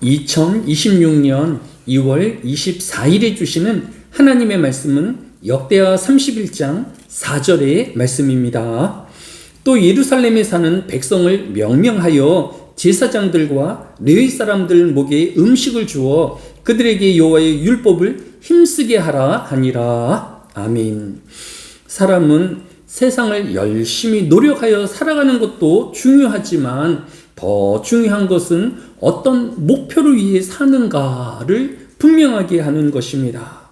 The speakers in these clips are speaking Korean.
2026년 2월 24일에 주시는 하나님의 말씀은 역대하 31장 4절의 말씀입니다. 또 예루살렘에 사는 백성을 명명하여 제사장들과 레위 사람들 목에 음식을 주어 그들에게 여호와의 율법을 힘쓰게 하라 하니라. 아멘. 사람은 세상을 열심히 노력하여 살아가는 것도 중요하지만 더 중요한 것은 어떤 목표를 위해 사는가를 분명하게 하는 것입니다.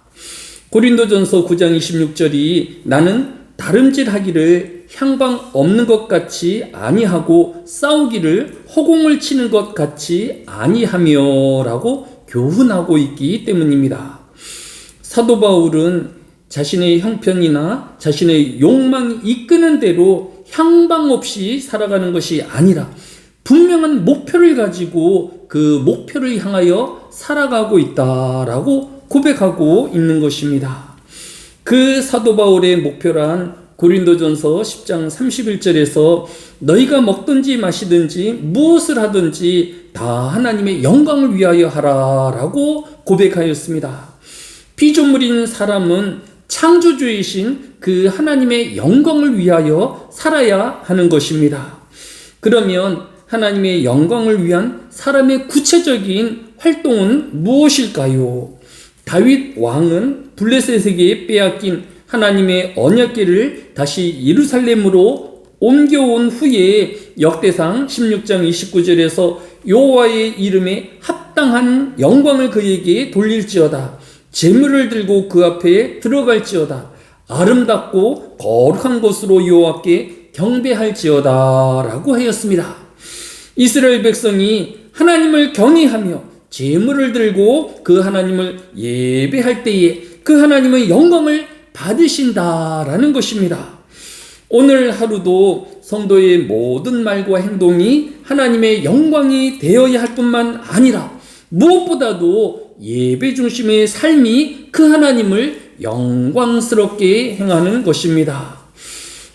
고린도전서 9장 26절이 나는 다름질하기를 향방 없는 것 같이 아니하고 싸우기를 허공을 치는 것 같이 아니하며 라고 교훈하고 있기 때문입니다. 사도 바울은 자신의 형편이나 자신의 욕망이 이끄는 대로 향방 없이 살아가는 것이 아니라 분명한 목표를 가지고 그 목표를 향하여 살아가고 있다라고 고백하고 있는 것입니다. 그 사도 바울의 목표란 고린도전서 10장 31절에서 너희가 먹든지 마시든지 무엇을 하든지 다 하나님의 영광을 위하여 하라라고 고백하였습니다. 피조물인 사람은 창조주이신 그 하나님의 영광을 위하여 살아야 하는 것입니다. 그러면 하나님의 영광을 위한 사람의 구체적인 활동은 무엇일까요? 다윗 왕은 블레셋에게 빼앗긴 하나님의 언약궤를 다시 예루살렘으로 옮겨온 후에 역대상 16장 29절에서 여호와의 이름에 합당한 영광을 그에게 돌릴지어다. 제물을 들고 그 앞에 들어갈지어다. 아름답고 거룩한 것으로 여호와께 경배할지어다 라고 하였습니다. 이스라엘 백성이 하나님을 경외하며 제물을 들고 그 하나님을 예배할 때에 그 하나님의 영광을 받으신다라는 것입니다. 오늘 하루도 성도의 모든 말과 행동이 하나님의 영광이 되어야 할 뿐만 아니라 무엇보다도 예배 중심의 삶이 그 하나님을 영광스럽게 행하는 것입니다.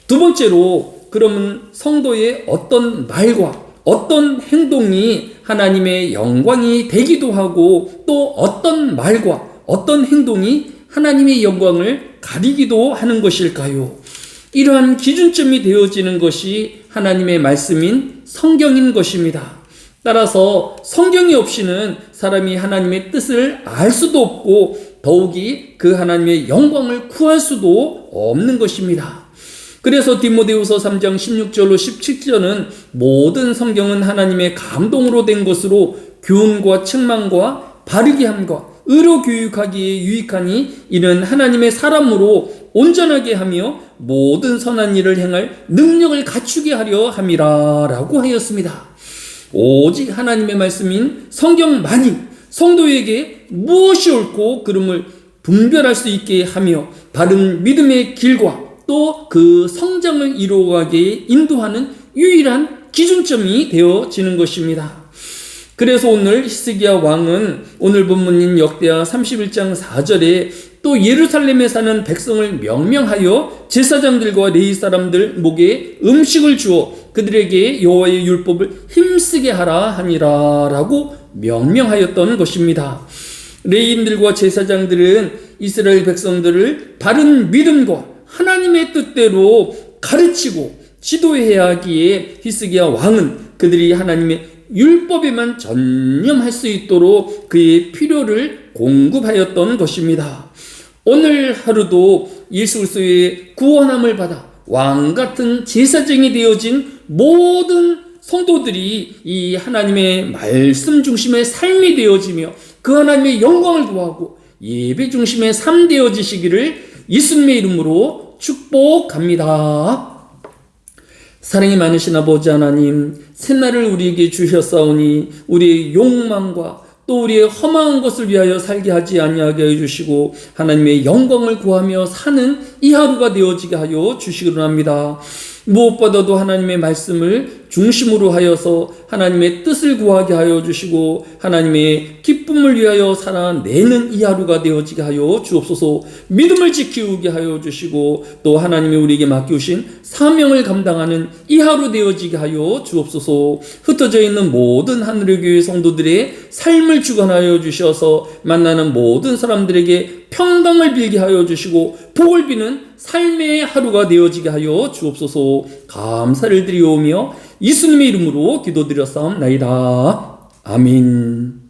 두 번째로, 그러면 성도의 어떤 말과 어떤 행동이 하나님의 영광이 되기도 하고 또 어떤 말과 어떤 행동이 하나님의 영광을 가리기도 하는 것일까요? 이러한 기준점이 되어지는 것이 하나님의 말씀인 성경인 것입니다. 따라서 성경이 없이는 사람이 하나님의 뜻을 알 수도 없고 더욱이 그 하나님의 영광을 구할 수도 없는 것입니다. 그래서 디모데후서 3장 16절로 17절은 모든 성경은 하나님의 감동으로 된 것으로 교훈과 책망과 바르게 함과 의로 교육하기에 유익하니 이는 하나님의 사람으로 온전하게 하며 모든 선한 일을 행할 능력을 갖추게 하려 함이라 라고 하였습니다. 오직 하나님의 말씀인 성경만이 성도에게 무엇이 옳고 그름을 분별할 수 있게 하며 바른 믿음의 길과 또 그 성장을 이루어가게 인도하는 유일한 기준점이 되어지는 것입니다. 그래서 오늘 히스기야 왕은 오늘 본문인 역대하 31장 4절에 또 예루살렘에 사는 백성을 명명하여 제사장들과 레위 사람들 목에 음식을 주어 그들에게 여호와의 율법을 힘쓰게 하라 하니라 라고 명명하였던 것입니다. 레위인들과 제사장들은 이스라엘 백성들을 바른 믿음과 하나님의 뜻대로 가르치고 지도해야 하기에 히스기야 왕은 그들이 하나님의 율법에만 전념할 수 있도록 그의 필요를 공급하였던 것입니다. 오늘 하루도 예수 그리스도의 구원함을 받아 왕같은 제사장이 되어진 모든 성도들이 이 하나님의 말씀 중심의 삶이 되어지며 그 하나님의 영광을 구하고 예배 중심의 삶 되어지시기를 예수님의 이름으로 축복합니다. 사랑이 많으신 아버지 하나님, 새날을 우리에게 주셨사오니 우리의 욕망과 또 우리의 허망한 것을 위하여 살게 하지 아니하게 해주시고 하나님의 영광을 구하며 사는 이 하루가 되어지게 하여 주시기를 합니다. 무엇보다도 하나님의 말씀을 중심으로 하여서 하나님의 뜻을 구하게 하여 주시고 하나님의 기쁨을 위하여 살아내는 이 하루가 되어지게 하여 주옵소서. 믿음을 지키게 하여 주시고 또 하나님이 우리에게 맡겨주신 사명을 감당하는 이 하루 되어지게 하여 주옵소서. 흩어져 있는 모든 하늘의 교회 성도들의 삶을 주관하여 주셔서 만나는 모든 사람들에게 평강을 빌게 하여 주시고 복을 비는 삶의 하루가 되어지게 하여 주옵소서. 감사를 드리오며 예수님의 이름으로 기도드렸사옵나이다. 아멘.